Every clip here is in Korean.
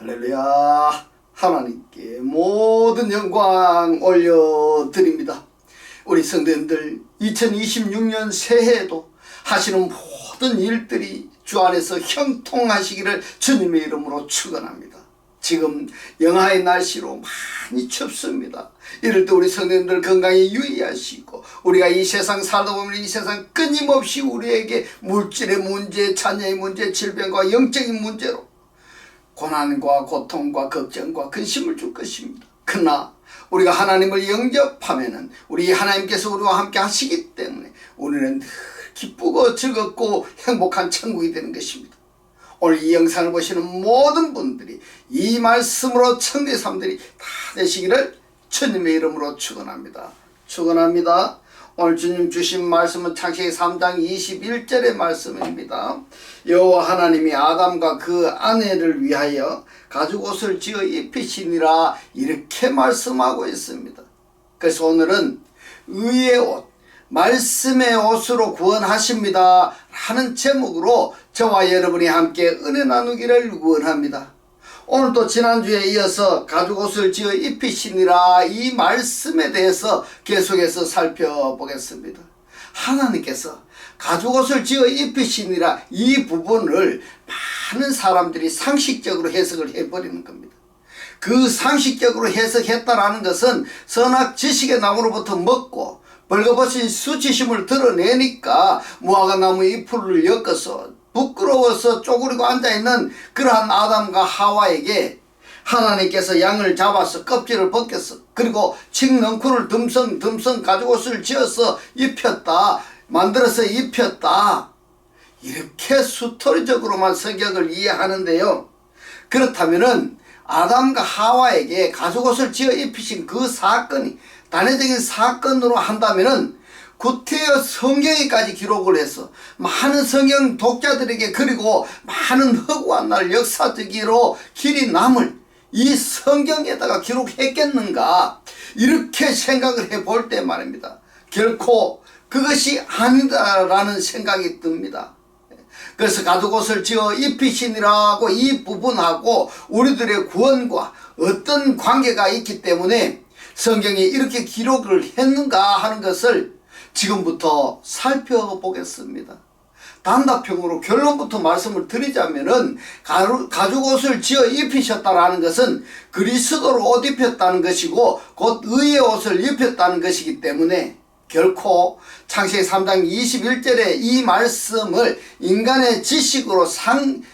할렐루야. 하나님께 모든 영광 올려드립니다. 우리 성도님들 2026년 새해에도 하시는 모든 일들이 주 안에서 형통하시기를 주님의 이름으로 축원합니다. 지금 영하의 날씨로 많이 춥습니다. 이럴 때 우리 성도님들 건강에 유의하시고, 우리가 이 세상 살다 보면 이 세상 끊임없이 우리에게 물질의 문제, 자녀의 문제, 질병과 영적인 문제로 고난과 고통과 걱정과 근심을 줄 것입니다. 그러나 우리가 하나님을 영접하면은 우리 하나님께서 우리와 함께 하시기 때문에 우리는 늘 기쁘고 즐겁고 행복한 천국이 되는 것입니다. 오늘 이 영상을 보시는 모든 분들이 이 말씀으로 천국의 삶들이 다 되시기를 주님의 이름으로 축원합니다. 축원합니다. 오늘 주님 주신 말씀은 창세기 3장 21절의 말씀입니다. 여호와 하나님이 아담과 그 아내를 위하여 가죽옷을 지어 입히시니라, 이렇게 말씀하고 있습니다. 그래서 오늘은 의의 옷, 말씀의 옷으로 구원하십니다 하는 제목으로 저와 여러분이 함께 은혜 나누기를 원합니다. 오늘도 지난주에 이어서 가죽옷을 지어 입히시니라, 이 말씀에 대해서 계속해서 살펴보겠습니다. 하나님께서 가죽옷을 지어 입히시니라, 이 부분을 많은 사람들이 상식적으로 해석을 해버리는 겁니다. 그 상식적으로 해석했다라는 것은 선악 지식의 나무로부터 먹고 벌거벗은 수치심을 드러내니까 무화과나무 잎을 엮어서 부끄러워서 쪼그리고 앉아있는 그러한 아담과 하와에게 하나님께서 양을 잡아서 껍질을 벗겼어. 그리고 칡넝쿨을 듬성듬성 가죽옷을 지어서 입혔다, 만들어서 입혔다, 이렇게 수토리적으로만 성경을 이해하는데요. 그렇다면은 아담과 하와에게 가죽옷을 지어 입히신 그 사건이 단회적인 사건으로 한다면은 구태여 성경에까지 기록을 해서 많은 성경 독자들에게, 그리고 많은 허구한 날 역사적으로 길이 남을 이 성경에다가 기록했겠는가, 이렇게 생각을 해볼 때 말입니다. 결코 그것이 아니다라는 생각이 듭니다. 그래서 가죽옷을 지어 입히시니라고 이 부분하고 우리들의 구원과 어떤 관계가 있기 때문에 성경에 이렇게 기록을 했는가 하는 것을 지금부터 살펴보겠습니다. 단답형으로 결론부터 말씀을 드리자면은 가죽옷을 지어 입히셨다라는 것은 그리스도로 옷 입혔다는 것이고 곧 의의 옷을 입혔다는 것이기 때문에 결코 창세기 3장 21절의 이 말씀을 인간의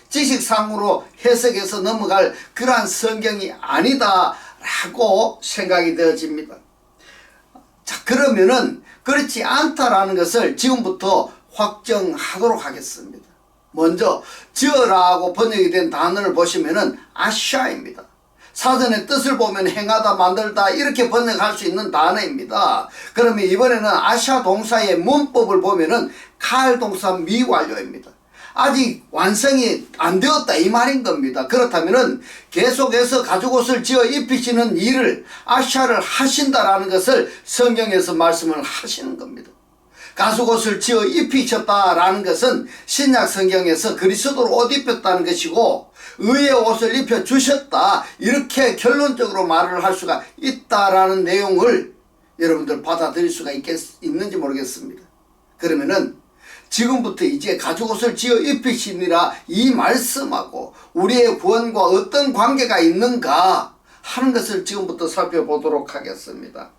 지식상으로 해석해서 넘어갈 그러한 성경이 아니다라고 생각이 되어집니다. 자, 그러면은 그렇지 않다라는 것을 지금부터 확정하도록 하겠습니다. 먼저 지어라고 번역이 된 단어를 보시면은 아샤입니다. 사전의 뜻을 보면 행하다, 만들다 이렇게 번역할 수 있는 단어입니다. 그러면 이번에는 아샤 동사의 문법을 보면은 칼 동사 미완료입니다. 아직 완성이 안 되었다 이 말인 겁니다. 그렇다면은 계속해서 가죽옷을 지어 입히시는 일을 아샤를 하신다라는 것을 성경에서 말씀을 하시는 겁니다. 가죽옷을 지어 입히셨다라는 것은 신약 성경에서 그리스도로 옷 입혔다는 것이고 의의 옷을 입혀주셨다, 이렇게 결론적으로 말을 할 수가 있다라는 내용을 여러분들 받아들일 수가 있는지 모르겠습니다. 그러면은 지금부터 이제 가죽옷을 지어 입히시니라 이 말씀하고 우리의 구원과 어떤 관계가 있는가 하는 것을 지금부터 살펴보도록 하겠습니다.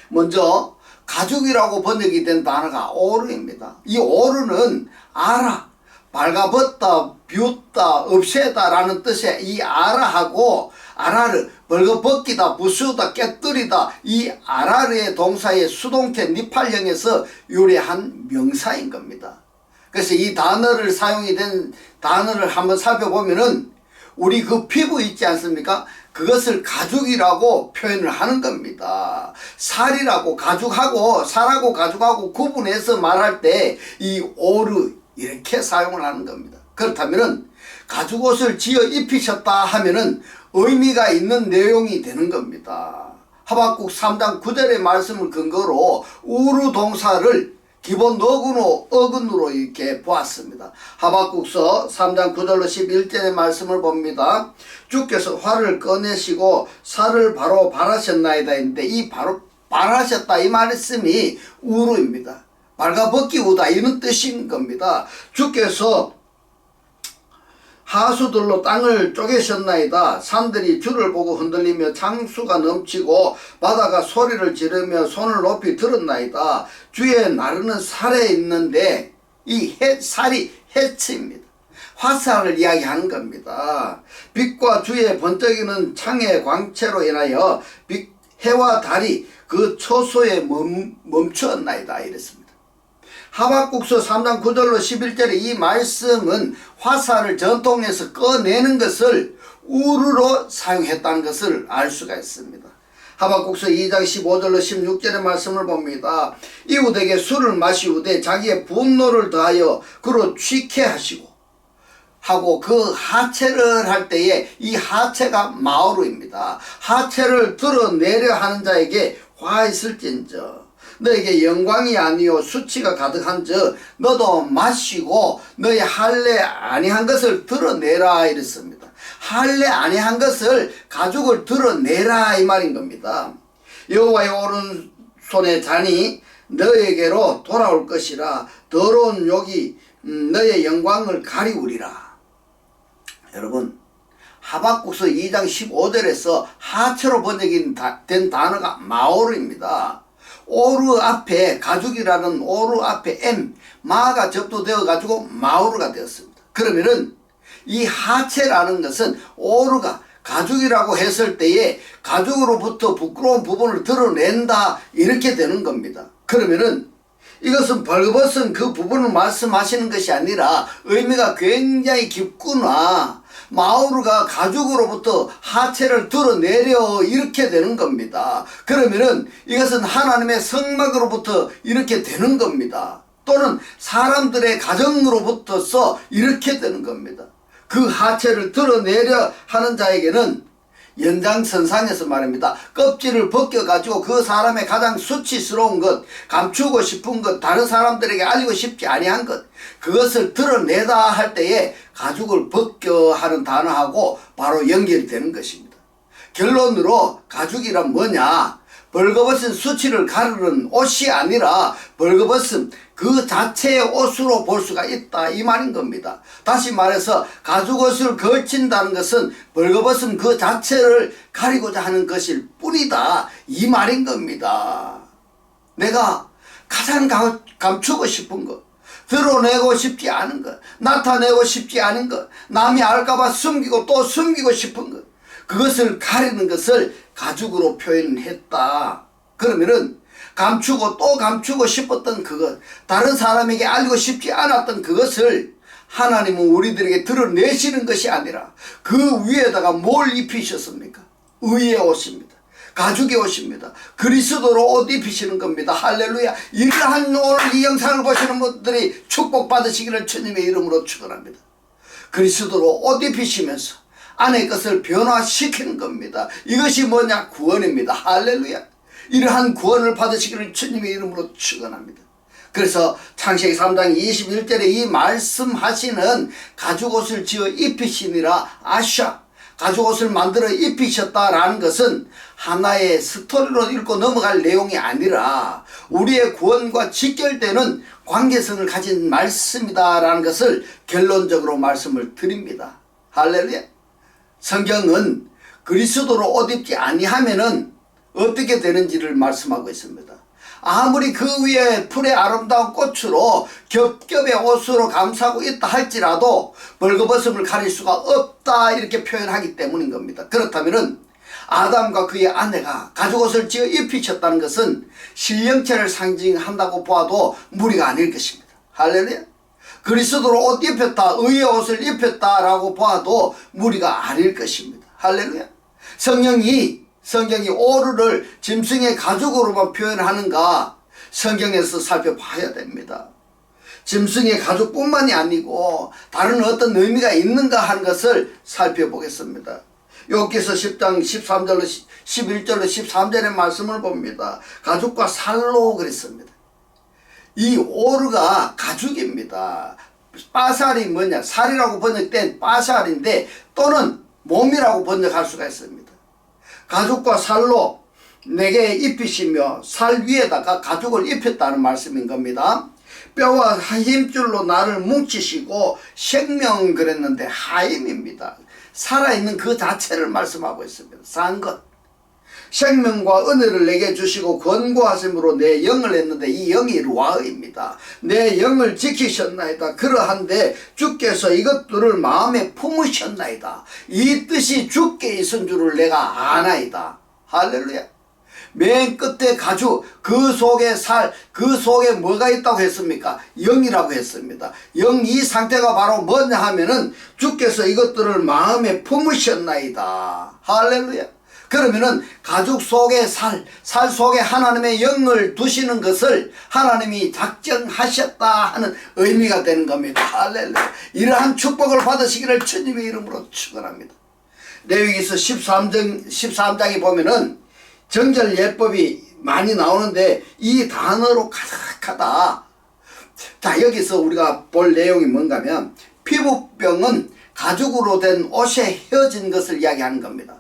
먼저 가죽이라고 번역이 된 단어가 오르입니다. 이 오르는 알아, 발가벗다, 비웃다, 없애다 라는 뜻의 이 아라하고 아라르, 벌거벗기다, 부수다, 깨뜨리다, 이 아라르의 동사의 수동태 니팔형에서 유래한 명사인 겁니다. 그래서 이 단어를 사용이 된 단어를 한번 살펴보면은 우리 그 피부 있지 않습니까? 그것을 가죽이라고 표현을 하는 겁니다. 살이라고 가죽하고 살하고 가죽하고 구분해서 말할 때 이 오르 이렇게 사용을 하는 겁니다. 그렇다면은 가죽옷을 지어 입히셨다 하면은 의미가 있는 내용이 되는 겁니다. 하박국 3장 9절의 말씀을 근거로 우르 동사를 기본 어근으로 이렇게 보았습니다. 하박국서 3장 9절로 11절의 말씀을 봅니다. 주께서 활을 꺼내시고 살을 바로 발하셨나이다 했는데 이 바로 발하셨다 이 말씀이 우루입니다. 발가벗기우다 이런 뜻인 겁니다. 주께서 하수들로 땅을 쪼개셨나이다. 산들이 주를 보고 흔들리며 장수가 넘치고 바다가 소리를 지르며 손을 높이 들었나이다. 주의 나르는 살에 있는데 이 살이 해치입니다. 화살을 이야기하는 겁니다. 빛과 주의 번쩍이는 창의 광채로 인하여 해와 달이 그 초소에 멈추었나이다 이랬습니다. 하박국서 3장 9절로 11절의 이 말씀은 화살을 전통에서 꺼내는 것을 우르로 사용했다는 것을 알 수가 있습니다. 하박국서 2장 15절로 16절의 말씀을 봅니다. 이웃에게 술을 마시우되 자기의 분노를 더하여 그로 취케 하고 그 하체를 할 때에 이 하체가 마오르입니다. 하체를 드러내려 하는 자에게 화 있을진저 너에게 영광이 아니요 수치가 가득한즉 너도 마시고 너의 할례 아니한 것을 드러내라 이랬습니다. 할례 아니한 것을 가죽을 드러내라 이 말인 겁니다. 여호와의 오른손의 잔이 너에게로 돌아올 것이라 더러운 욕이 너의 영광을 가리우리라. 여러분 하박국서 2장 15절에서 하체로 번역이 된 단어가 마오르입니다. 오르 앞에 가죽이라는 오르 앞에 마가 접두되어 가지고 마오르가 되었습니다. 그러면은 이 하체라는 것은 오르가 가죽이라고 했을 때에 가죽으로부터 부끄러운 부분을 드러낸다 이렇게 되는 겁니다. 그러면은 이것은 벌거벗은 그 부분을 말씀하시는 것이 아니라 의미가 굉장히 깊구나. 마오르가 가죽으로부터 하체를 드러내려 이렇게 되는 겁니다. 그러면은 이것은 하나님의 성막으로부터 이렇게 되는 겁니다. 또는 사람들의 가정으로부터서 이렇게 되는 겁니다. 그 하체를 드러내려 하는 자에게는 연장선상에서 말입니다. 껍질을 벗겨가지고 그 사람의 가장 수치스러운 것, 감추고 싶은 것, 다른 사람들에게 알리고 싶지 아니한 것, 그것을 드러내다 할 때에 가죽을 벗겨 하는 단어하고 바로 연결이 되는 것입니다. 결론으로 가죽이란 뭐냐? 벌거벗은 수치를 가르는 옷이 아니라 벌거벗은 그 자체의 옷으로 볼 수가 있다 이 말인 겁니다. 다시 말해서 가죽옷을 걸친다는 것은 벌거벗은 그 자체를 가리고자 하는 것일 뿐이다 이 말인 겁니다. 내가 가장 감추고 싶은 것, 드러내고 싶지 않은 것, 나타내고 싶지 않은 것, 남이 알까봐 숨기고 또 숨기고 싶은 것, 그것을 가리는 것을 가죽으로 표현했다. 그러면은 감추고 또 감추고 싶었던 그것, 다른 사람에게 알리고 싶지 않았던 그것을 하나님은 우리들에게 드러내시는 것이 아니라 그 위에다가 뭘 입히셨습니까? 의의 옷입니다. 가죽의 옷입니다. 그리스도로 옷 입히시는 겁니다. 할렐루야. 이러한 오늘 이 영상을 보시는 분들이 축복받으시기를 주님의 이름으로 축원합니다. 그리스도로 옷 입히시면서 안의 것을 변화시키는 겁니다. 이것이 뭐냐? 구원입니다. 할렐루야. 이러한 구원을 받으시기를 주님의 이름으로 축원합니다. 그래서 창세기 3장 21절에 이 말씀하시는 가죽옷을 지어 입히시니라 아샤, 가죽옷을 만들어 입히셨다라는 것은 하나의 스토리로 읽고 넘어갈 내용이 아니라 우리의 구원과 직결되는 관계성을 가진 말씀이다라는 것을 결론적으로 말씀을 드립니다. 할렐루야. 성경은 그리스도로 옷 입지 아니하면은 어떻게 되는지를 말씀하고 있습니다. 아무리 그 위에 풀의 아름다운 꽃으로 겹겹의 옷으로 감싸고 있다 할지라도 벌거벗음을 가릴 수가 없다 이렇게 표현하기 때문인 겁니다. 그렇다면은 아담과 그의 아내가 가죽옷을 지어 입히셨다는 것은 신령체를 상징한다고 보아도 무리가 아닐 것입니다. 할렐루야. 그리스도로 옷 입혔다, 의의 옷을 입혔다라고 봐도 무리가 아닐 것입니다. 할렐루야. 성경이 오르를 짐승의 가죽으로만 표현하는가 성경에서 살펴봐야 됩니다. 짐승의 가죽뿐만이 아니고 다른 어떤 의미가 있는가 하는 것을 살펴보겠습니다. 욥기서 10장 13절로 11절로 13절의 말씀을 봅니다. 가죽과 살로 그랬습니다. 이 오르가 가죽입니다. 빠살이 뭐냐? 살이라고 번역된 빠살인데 또는 몸이라고 번역할 수가 있습니다. 가죽과 살로 내게 입히시며 살 위에다가 가죽을 입혔다는 말씀인 겁니다. 뼈와 힘줄로 나를 뭉치시고 생명 그랬는데 하임입니다. 살아있는 그 자체를 말씀하고 있습니다. 산 것. 생명과 은혜를 내게 주시고 권고하심으로 내 영을 했는데 이 영이 루아흐입니다. 내 영을 지키셨나이다. 그러한데 주께서 이것들을 마음에 품으셨나이다. 이 뜻이 주께 있은 줄을 내가 아나이다. 할렐루야. 맨 끝에 가죽, 그 속에 살, 그 속에 뭐가 있다고 했습니까? 영이라고 했습니다. 영 이 상태가 바로 뭐냐 하면은 주께서 이것들을 마음에 품으셨나이다. 할렐루야. 그러면은 가죽 속에 살 속에 하나님의 영을 두시는 것을 하나님이 작정하셨다 하는 의미가 되는 겁니다. 할렐루야. 이러한 축복을 받으시기를 주님의 이름으로 축원합니다. 레위기서 13장에 보면은 정절 예법이 많이 나오는데 이 단어로 가득하다. 자, 여기서 우리가 볼 내용이 뭔가 하면 피부병은 가죽으로 된 옷에 헤어진 것을 이야기하는 겁니다.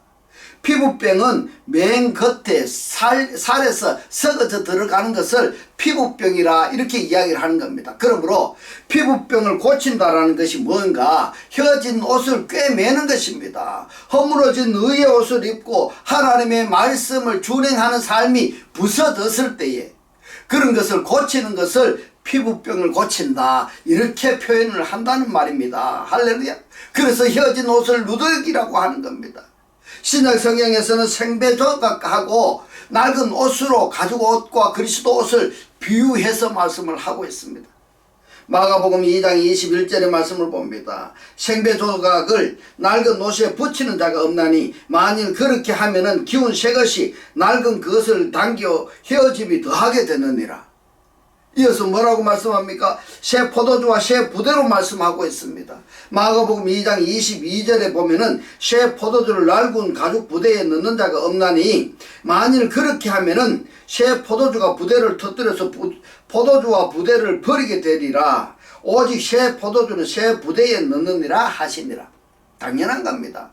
피부병은 맨 겉에 살에서 썩어져 들어가는 것을 피부병이라 이렇게 이야기를 하는 겁니다. 그러므로 피부병을 고친다라는 것이 뭔가 휘어진 옷을 꿰매는 것입니다. 허물어진 의의 옷을 입고 하나님의 말씀을 준행하는 삶이 부서졌을 때에 그런 것을 고치는 것을 피부병을 고친다 이렇게 표현을 한다는 말입니다. 할렐루야. 그래서 휘어진 옷을 누더기라고 하는 겁니다. 신약 성경에서는 생배조각하고 낡은 옷으로 가죽 옷과 그리스도 옷을 비유해서 말씀을 하고 있습니다. 마가복음 2장 21절의 말씀을 봅니다. 생배조각을 낡은 옷에 붙이는 자가 없나니 만일 그렇게 하면은 기운 새 것이 낡은 그것을 당겨 헤어짐이 더하게 되느니라. 이어서 뭐라고 말씀합니까? 새 포도주와 새 부대로 말씀하고 있습니다. 마가복음 2장 22절에 보면은 새 포도주를 낡은 가죽 부대에 넣는 자가 없나니 만일 그렇게 하면은 새 포도주가 부대를 터뜨려서 포도주와 부대를 버리게 되리라. 오직 새 포도주는 새 부대에 넣느니라 하시니라. 당연한 겁니다.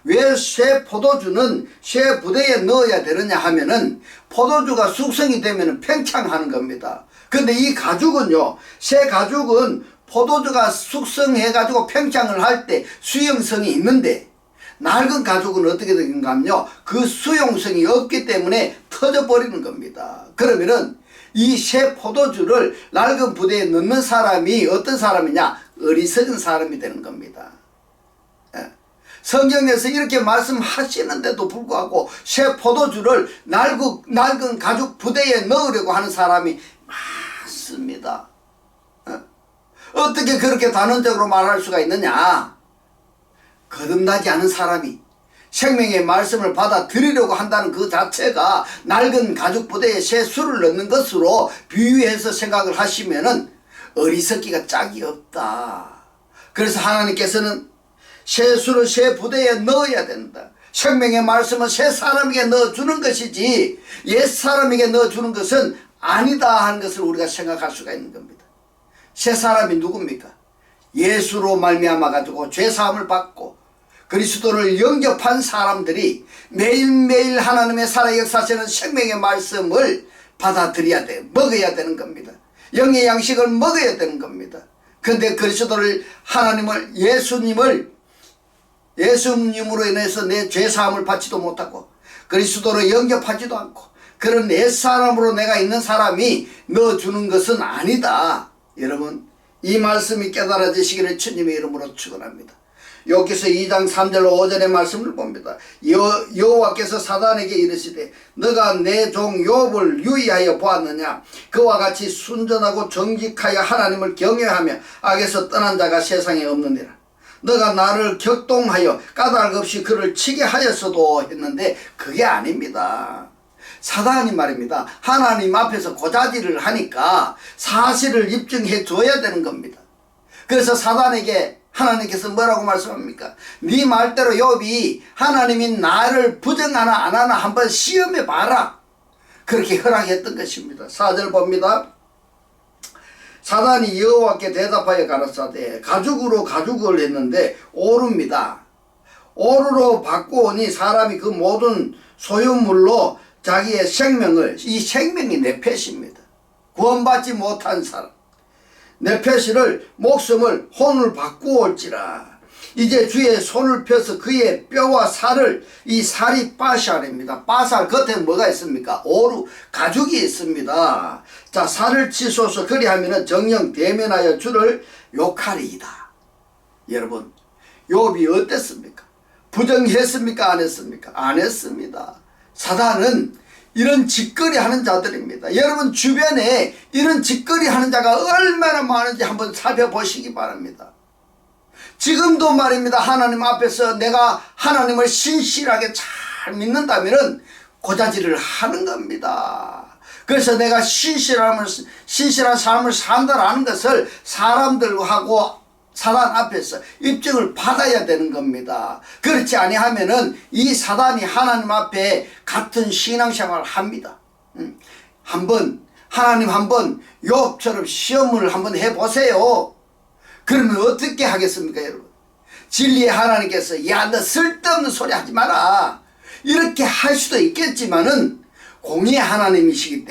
왜 새 포도주는 새 부대에 넣어야 되느냐 하면은 포도주가 숙성이 되면 팽창하는 겁니다. 근데 이 가죽은요, 새 가죽은 포도주가 숙성해가지고 팽창을 할 때 수용성이 있는데 낡은 가죽은 어떻게 되는가 하면요, 그 수용성이 없기 때문에 터져버리는 겁니다. 그러면은 이 새 포도주를 낡은 부대에 넣는 사람이 어떤 사람이냐? 어리석은 사람이 되는 겁니다. 성경에서 이렇게 말씀하시는데도 불구하고 새 포도주를 낡은 가죽 부대에 넣으려고 하는 사람이 많습니다. 어떻게 그렇게 단언적으로 말할 수가 있느냐? 거듭나지 않은 사람이 생명의 말씀을 받아들이려고 한다는 그 자체가 낡은 가죽 부대에 새 술을 넣는 것으로 비유해서 생각을 하시면은 어리석기가 짝이 없다. 그래서 하나님께서는 새 술을 새 부대에 넣어야 된다. 생명의 말씀은 새 사람에게 넣어주는 것이지 옛 사람에게 넣어주는 것은 아니다 하는 것을 우리가 생각할 수가 있는 겁니다. 새 사람이 누굽니까? 예수로 말미암아 가지고 죄사함을 받고 그리스도를 영접한 사람들이 매일매일 하나님의 살아 역사하시는 생명의 말씀을 받아들여야 돼. 먹어야 되는 겁니다. 영의 양식을 먹어야 되는 겁니다. 근데 그리스도를 하나님을 예수님으로 인해서 내 죄사함을 받지도 못하고 그리스도로 영접하지도 않고 그런 옛사람으로 내가 있는 사람이 넣어주는 것은 아니다. 여러분, 이 말씀이 깨달아지시기를 주님의 이름으로 축원합니다. 여기서 2장 3절 5절의 말씀을 봅니다. 여호와께서 사단에게 이르시되 너가 내 종 욥을 유의하여 보았느냐? 그와 같이 순전하고 정직하여 하나님을 경외하며 악에서 떠난 자가 세상에 없느니라. 너가 나를 격동하여 까닭 없이 그를 치게 하였어도 했는데 그게 아닙니다. 사단이 말입니다. 하나님 앞에서 고자질을 하니까 사실을 입증해 줘야 되는 겁니다. 그래서 사단에게 하나님께서 뭐라고 말씀합니까? 네 말대로 욥이 하나님이 나를 부정하나 안 하나 한번 시험해 봐라. 그렇게 허락했던 것입니다. 4절 봅니다. 사단이 여호와께 대답하여 가라사대 가죽으로 가죽을 했는데 오루입니다. 오루로 바꾸오니 사람이 그 모든 소유물로 자기의 생명을, 이 생명이 네펫입니다. 구원받지 못한 사람 네펫을 목숨을 혼을 바꾸올지라. 이제 주의 손을 펴서 그의 뼈와 살을, 이 살이 바샬입니다. 바살 겉에 뭐가 있습니까? 오루 가죽이 있습니다. 자, 살을 치소서. 그리하면은 정령 대면하여 주를 욕하리이다. 여러분, 욥이 어땠습니까? 부정했습니까? 안 했습니까? 안 했습니다. 사단은 이런 짓거리 하는 자들입니다. 여러분 주변에 이런 짓거리 하는 자가 얼마나 많은지 한번 살펴보시기 바랍니다. 지금도 말입니다. 하나님 앞에서 내가 하나님을 신실하게 잘 믿는다면 고자질을 하는 겁니다. 그래서 내가 신실한 삶을 산다라는 것을 사람들하고 사단 앞에서 입증을 받아야 되는 겁니다. 그렇지 아니하면은 이 사단이 하나님 앞에 같은 신앙생활을 합니다. 하나님 한번 욥처럼 시험을 한번 해보세요. 그러면 어떻게 하겠습니까, 여러분? 진리의 하나님께서 야, 너 쓸데없는 소리 하지 마라 이렇게 할 수도 있겠지만은 공의의 하나님이시기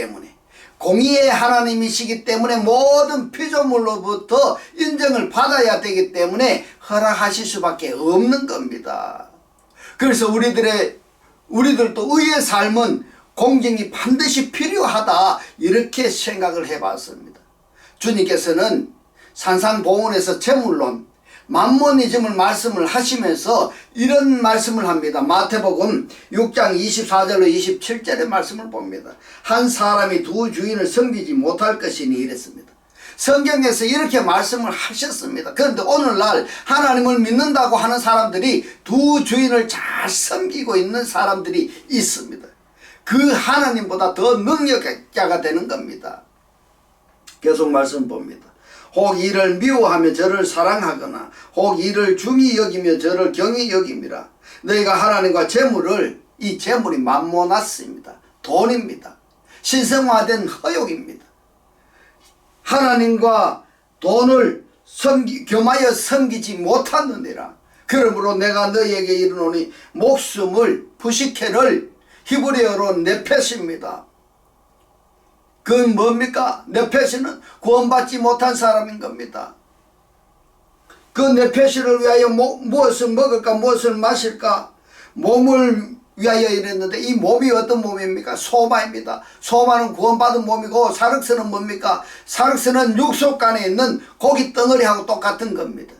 때문에 모든 피조물로부터 인정을 받아야 되기 때문에 허락하실 수밖에 없는 겁니다. 그래서 우리들도 의의 삶은 공정이 반드시 필요하다 이렇게 생각을 해봤습니다. 주님께서는 산상보훈에서 재물론 만모니즘을 말씀을 하시면서 이런 말씀을 합니다. 마태복음 6장 24절로 27절의 말씀을 봅니다. 한 사람이 두 주인을 섬기지 못할 것이니 이랬습니다. 성경에서 이렇게 말씀을 하셨습니다. 그런데 오늘날 하나님을 믿는다고 하는 사람들이 두 주인을 잘 섬기고 있는 사람들이 있습니다. 그 하나님보다 더 능력자가 되는 겁니다. 계속 말씀 봅니다. 혹 이를 미워하며 저를 사랑하거나 혹 이를 중히 여기며 저를 경히 여김이라. 너희가 하나님과 재물을, 이 재물이 맘모나스입니다. 돈입니다. 신성화된 허욕입니다. 하나님과 돈을 겸하여 섬기지 못하느니라. 그러므로 내가 너희에게 이르노니 목숨을 부시케를, 히브리어로 네펫입니다. 그건 뭡니까? 네펫은 구원받지 못한 사람인 겁니다. 그 네펫을 위하여 무엇을 먹을까 무엇을 마실까 몸을 위하여 이랬는데 이 몸이 어떤 몸입니까? 소마입니다. 소마는 구원받은 몸이고 사륵스는 뭡니까? 사륵스는 육속간에 있는 고기 덩어리하고 똑같은 겁니다.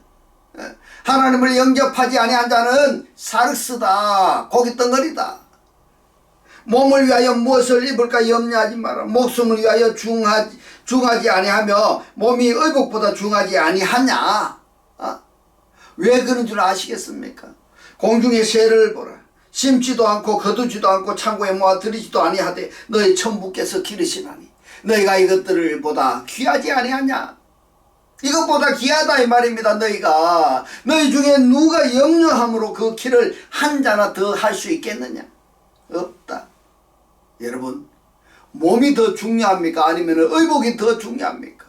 하나님을 영접하지 아니한 자는 사륵스다, 고기 덩어리다. 몸을 위하여 무엇을 입을까 염려하지 마라. 목숨을 위하여 중하지 아니하며 몸이 의복보다 중하지 아니하냐. 왜 그런 줄 아시겠습니까? 공중의 새를 보라. 심지도 않고 거두지도 않고 창고에 모아 들이지도 아니하되 너희 천부께서 기르시나니 너희가 이것들을 보다 귀하지 아니하냐. 이것보다 귀하다 이 말입니다. 너희 중에 누가 염려함으로 그 길을 한 자나 더 할 수 있겠느냐? 없다. 여러분, 몸이 더 중요합니까? 아니면 의복이 더 중요합니까?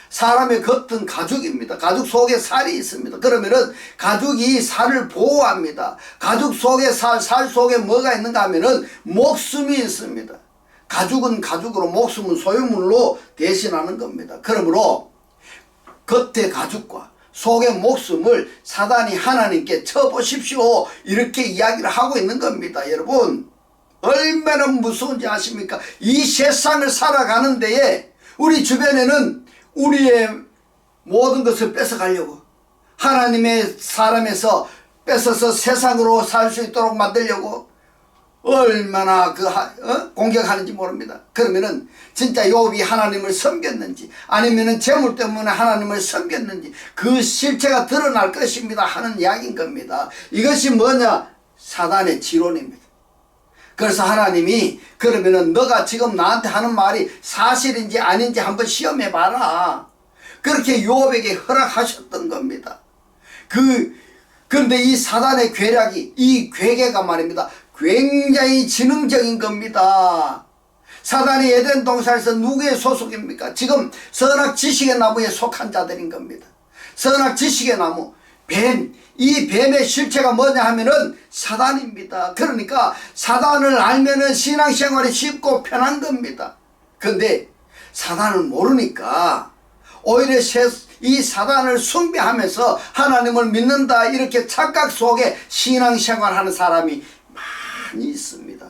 사람의 겉은 가죽입니다. 가죽 속에 살이 있습니다. 그러면은 가죽이 살을 보호합니다. 가죽 속에 살 속에 뭐가 있는가 하면은 목숨이 있습니다. 가죽은 가죽으로, 목숨은 소유물로 대신하는 겁니다. 그러므로 겉의 가죽과 속의 목숨을 사단이 하나님께 쳐보십시오 이렇게 이야기를 하고 있는 겁니다. 여러분, 얼마나 무서운지 아십니까? 이 세상을 살아가는 데에 우리 주변에는 우리의 모든 것을 뺏어가려고, 하나님의 사람에서 뺏어서 세상으로 살 수 있도록 만들려고 얼마나 공격하는지 모릅니다. 그러면은 진짜 욥이 하나님을 섬겼는지 아니면은 재물 때문에 하나님을 섬겼는지 그 실체가 드러날 것입니다 하는 이야기인 겁니다. 이것이 뭐냐? 사단의 지론입니다. 그래서 하나님이 그러면은 너가 지금 나한테 하는 말이 사실인지 아닌지 한번 시험해 봐라. 그렇게 욥에게 허락하셨던 겁니다. 그런데 이 사단의 괴력이, 이 괴계가 말입니다. 굉장히 지능적인 겁니다. 사단이 에덴 동산에서 누구의 소속입니까? 지금 선악 지식의 나무에 속한 자들인 겁니다. 선악 지식의 나무, 뱀, 이 뱀의 실체가 뭐냐 하면은 사단입니다. 그러니까 사단을 알면은 신앙생활이 쉽고 편한 겁니다. 근데 사단을 모르니까 오히려 이 사단을 숭배하면서 하나님을 믿는다 이렇게 착각 속에 신앙생활하는 사람이 많이 있습니다.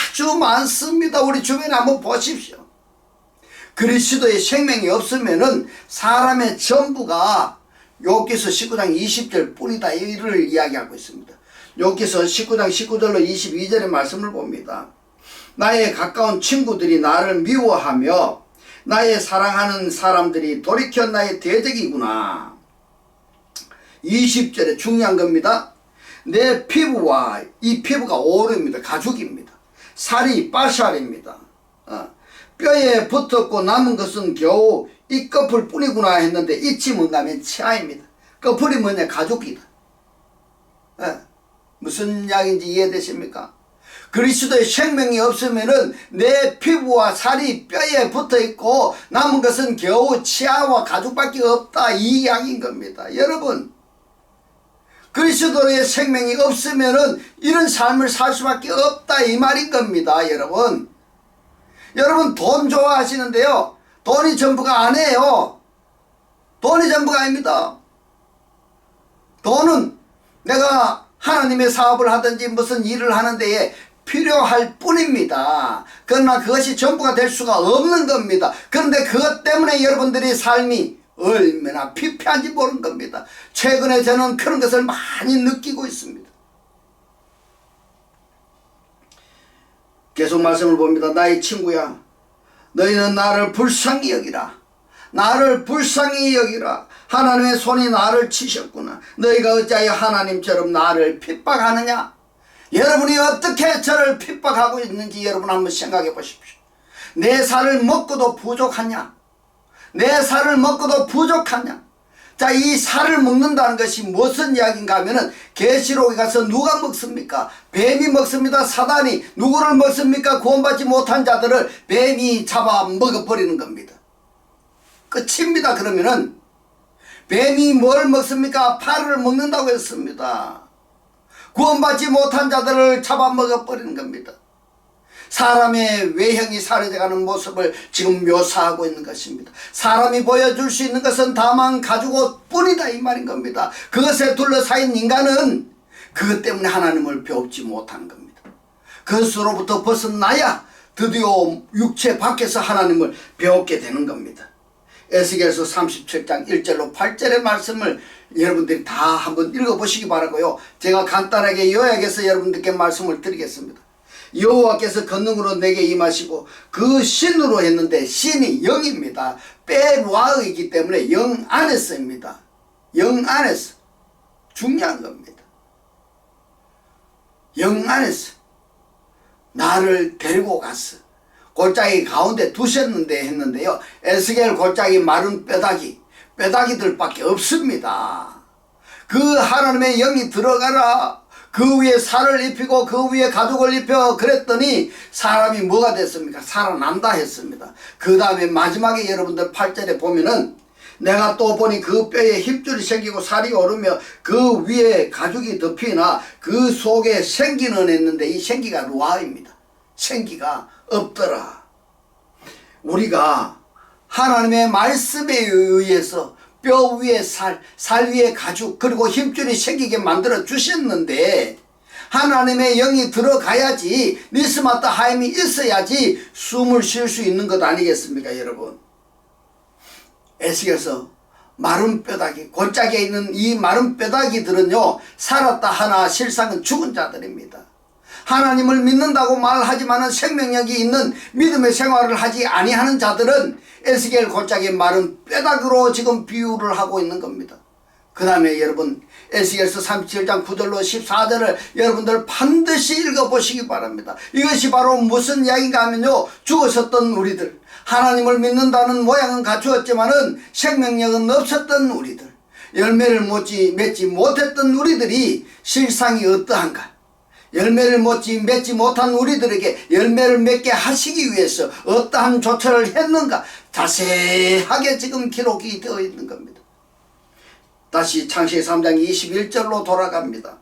아주 많습니다. 우리 주변에 한번 보십시오. 그리스도의 생명이 없으면은 사람의 전부가 욥기서 19장 20절 뿐이다 이를 이야기하고 있습니다. 욥기서 19장 19절로 22절의 말씀을 봅니다. 나의 가까운 친구들이 나를 미워하며 나의 사랑하는 사람들이 돌이켜 나의 대적이구나. 20절에 중요한 겁니다. 내 피부와 이 피부가 오름입니다. 가죽입니다. 살이 빠살입니다. 뼈에 붙었고 남은 것은 겨우 이 꺼풀 뿐이구나 했는데 이치 뭔가면 치아입니다. 꺼풀이 뭐냐? 가죽이다. 무슨 이야기인지 이해되십니까? 그리스도의 생명이 없으면은 내 피부와 살이 뼈에 붙어 있고 남은 것은 겨우 치아와 가죽밖에 없다 이 이야기인 겁니다. 여러분, 그리스도의 생명이 없으면은 이런 삶을 살 수밖에 없다 이 말인 겁니다. 여러분 돈 좋아하시는데요, 돈이 전부가 아니에요. 돈이 전부가 아닙니다. 돈은 내가 하나님의 사업을 하든지 무슨 일을 하는 데에 필요할 뿐입니다. 그러나 그것이 전부가 될 수가 없는 겁니다. 그런데 그것 때문에 여러분들의 삶이 얼마나 피폐한지 모르는 겁니다. 최근에 저는 그런 것을 많이 느끼고 있습니다. 계속 말씀을 봅니다. 나의 친구야, 너희는 나를 불쌍히 여기라. 나를 불쌍히 여기라. 하나님의 손이 나를 치셨구나. 너희가 어찌하여 하나님처럼 나를 핍박하느냐? 여러분이 어떻게 저를 핍박하고 있는지 여러분 한번 생각해 보십시오. 내 살을 먹고도 부족하냐? 내 살을 먹고도 부족하냐? 자, 이 살을 먹는다는 것이 무슨 이야기인가 하면은 계시록에 가서 누가 먹습니까? 뱀이 먹습니다. 사단이. 누구를 먹습니까? 구원받지 못한 자들을 뱀이 잡아 먹어버리는 겁니다. 끝입니다. 그러면은 뱀이 뭘 먹습니까? 파를 먹는다고 했습니다. 구원받지 못한 자들을 잡아먹어버리는 겁니다. 사람의 외형이 사라져가는 모습을 지금 묘사하고 있는 것입니다. 사람이 보여줄 수 있는 것은 다만 가죽옷 뿐이다 이 말인 겁니다. 그것에 둘러싸인 인간은 그것 때문에 하나님을 배우지 못하는 겁니다. 그것으로부터 벗어나야 드디어 육체 밖에서 하나님을 배우게 되는 겁니다. 에스겔서 37장 1절로 8절의 말씀을 여러분들이 다 한번 읽어보시기 바라고요. 제가 간단하게 요약해서 여러분들께 말씀을 드리겠습니다. 여호와께서 권능으로 내게 임하시고 그 신으로 했는데 신이 영입니다. 빼놓아이기 때문에 영 안에서입니다. 영 안에서 중요한 겁니다. 영 안에서 나를 데리고 갔어. 골짜기 가운데 두셨는데 했는데요. 에스겔 골짜기 마른 뼈다귀들밖에 없습니다. 그 하나님의 영이 들어가라. 그 위에 살을 입히고 그 위에 가죽을 입혀 그랬더니 사람이 뭐가 됐습니까? 살아난다 했습니다. 그 다음에 마지막에 여러분들 8절에 보면은 내가 또 보니 그 뼈에 힘줄이 생기고 살이 오르며 그 위에 가죽이 덮이나 그 속에 생기는 했는데 이 생기가 루아입니다. 생기가 없더라. 우리가 하나님의 말씀에 의해서 뼈 위에 살 위에 가죽 그리고 힘줄이 생기게 만들어 주셨는데 하나님의 영이 들어가야지 니스마타 하임이 있어야지 숨을 쉴 수 있는 것 아니겠습니까 여러분. 에스겔서 마른 뼈다귀 골짜기에 있는 이 마른 뼈다귀들은요 살았다 하나 실상은 죽은 자들입니다. 하나님을 믿는다고 말하지만은 생명력이 있는 믿음의 생활을 하지 아니하는 자들은 에스겔 골짜기 마른 뼈다귀로 지금 비유를 하고 있는 겁니다. 그 다음에 여러분 에스겔서 37장 9절로 14절을 여러분들 반드시 읽어보시기 바랍니다. 이것이 바로 무슨 이야기인가 하면요 죽었었던 우리들, 하나님을 믿는다는 모양은 갖추었지만은 생명력은 없었던 우리들, 열매를 맺지 못했던 우리들이 실상이 어떠한가. 열매를 맺지 못한 우리들에게 열매를 맺게 하시기 위해서 어떠한 조처를 했는가 자세하게 지금 기록이 되어 있는 겁니다. 다시 창세기 3장 21절로 돌아갑니다.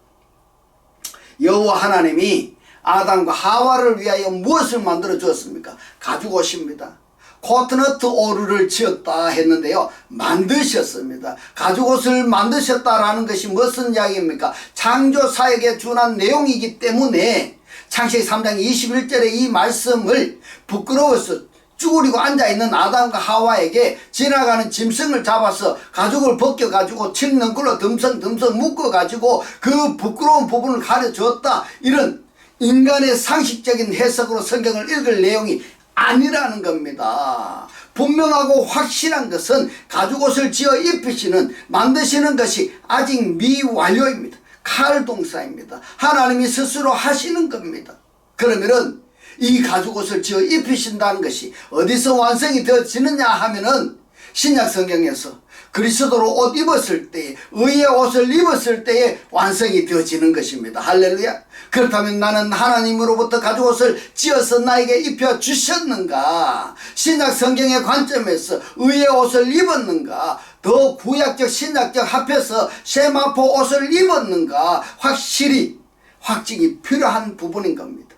여호와 하나님이 아담과 하와를 위하여 무엇을 만들어 주었습니까? 가죽옷입니다. 코트너트 오르를 지었다 했는데요, 만드셨습니다. 가죽옷을 만드셨다라는 것이 무슨 이야기입니까? 창조사역에 준한 내용이기 때문에 창세기 3장 21절의 이 말씀을 부끄러워서 쭈그리고 앉아있는 아담과 하와에게 지나가는 짐승을 잡아서 가죽을 벗겨가지고 칠는 걸로 듬성듬성 묶어가지고 그 부끄러운 부분을 가려줬다, 이런 인간의 상식적인 해석으로 성경을 읽을 내용이 아니라는 겁니다. 분명하고 확실한 것은 가죽옷을 지어 입히시는, 만드시는 것이 아직 미완료입니다. 칼동사입니다. 하나님이 스스로 하시는 겁니다. 그러면은 이 가죽옷을 지어 입히신다는 것이 어디서 완성이 되어지느냐 하면은 신약 성경에서 그리스도로 옷 입었을 때, 의의 옷을 입었을 때에 완성이 되어지는 것입니다. 할렐루야. 그렇다면 나는 하나님으로부터 가죽옷을 지어서 나에게 입혀 주셨는가? 신약 성경의 관점에서 의의 옷을 입었는가? 더 구약적 신약적 합해서 세마포 옷을 입었는가? 확실히 확증이 필요한 부분인 겁니다.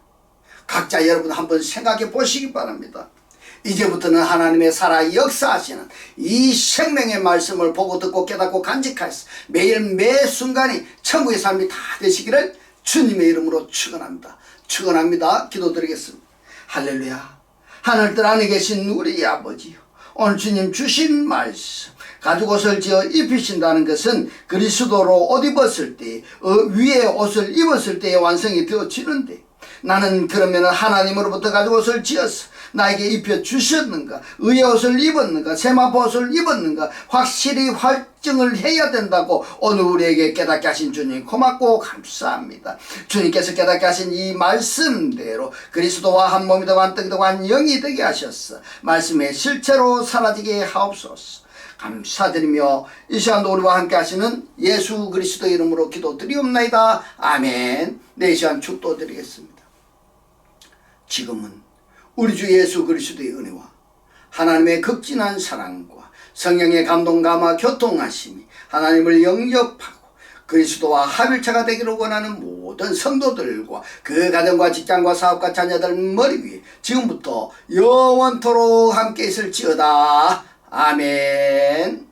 각자 여러분 한번 생각해 보시기 바랍니다. 이제부터는 하나님의 살아 역사하시는 이 생명의 말씀을 보고 듣고 깨닫고 간직하여서 매일 매 순간이 천국의 삶이 다 되시기를 주님의 이름으로 축원합니다. 축원합니다. 기도드리겠습니다. 할렐루야. 하늘들 안에 계신 우리 아버지요, 오늘 주님 주신 말씀, 가죽옷을 지어 입히신다는 것은 그리스도로 옷 입었을 때, 위에 옷을 입었을 때에 완성이 되어지는데, 나는 그러면 하나님으로부터 가죽옷을 지어서 나에게 입혀 주셨는가? 의의 옷을 입었는가? 세마포 옷을 입었는가? 확실히 확증을 해야 된다고 오늘 우리에게 깨닫게 하신 주님 고맙고 감사합니다. 주님께서 깨닫게 하신 이 말씀대로 그리스도와 한 몸이 되고 한 떡이 되고 한 영이 되게 하셨어 말씀의 실체로 사라지게 하옵소서. 감사드리며 이 시간도 우리와 함께 하시는 예수 그리스도 이름으로 기도드리옵나이다. 아멘. 네, 이 시간 축도드리겠습니다. 지금은 우리 주 예수 그리스도의 은혜와 하나님의 극진한 사랑과 성령의 감동 감화 교통하심이 하나님을 영접하고 그리스도와 합일체가 되기를 원하는 모든 성도들과 그 가정과 직장과 사업과 자녀들 머리 위에 지금부터 영원토록 함께 있을지어다. 아멘.